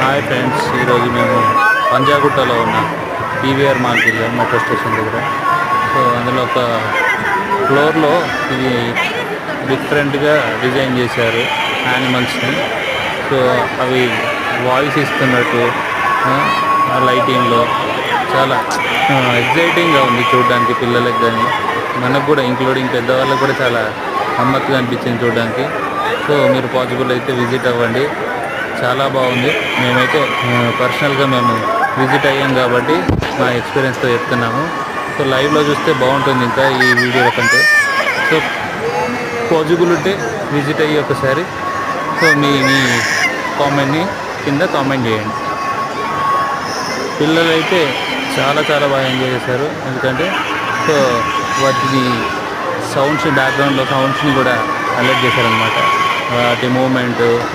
Hi friends, ఈరోజు మేము పంజాగుట్టలో ఉన్న పీవీఆర్ మాల్కి వెళ్ళాం, మెట్రో స్టేషన్ దగ్గర. సో అందులో ఒక ఫ్లోర్లో ఇది డిఫరెంట్గా డిజైన్ చేశారు యానిమల్స్ని. సో అవి వాయిస్ ఇస్తున్నట్టు ఆ లైటింగ్లో చాలా ఎగ్జైటింగ్గా ఉంది చూడడానికి. పిల్లలకి కానీ మనకు కూడా, ఇంక్లూడింగ్ పెద్దవాళ్ళకి కూడా చాలా గమ్మత్తుగా అనిపించింది చూడడానికి. సో మీరు పాసిబుల్ అయితే విజిట్ అవ్వండి, చాలా బాగుంది. మేమైతే పర్సనల్గా మేము విజిట్ అయ్యాం కాబట్టి మా ఎక్స్పీరియన్స్తో చెప్తున్నాము. సో లైవ్లో చూస్తే బాగుంటుంది ఇంకా ఈ వీడియోల కంటే. సో పాసిబుల్ ఉంటే విజిట్ అయ్యి ఒకసారి సో మీ కామెంట్ని కింద కామెంట్ చేయండి. పిల్లలు అయితే చాలా చాలా బాగా ఎంజాయ్ చేశారు. ఎందుకంటే సో వాటిని సౌండ్స్, బ్యాక్గ్రౌండ్లో సౌండ్స్ని కూడా అలర్ట్ చేశారనమాట. వాటి మూమెంట్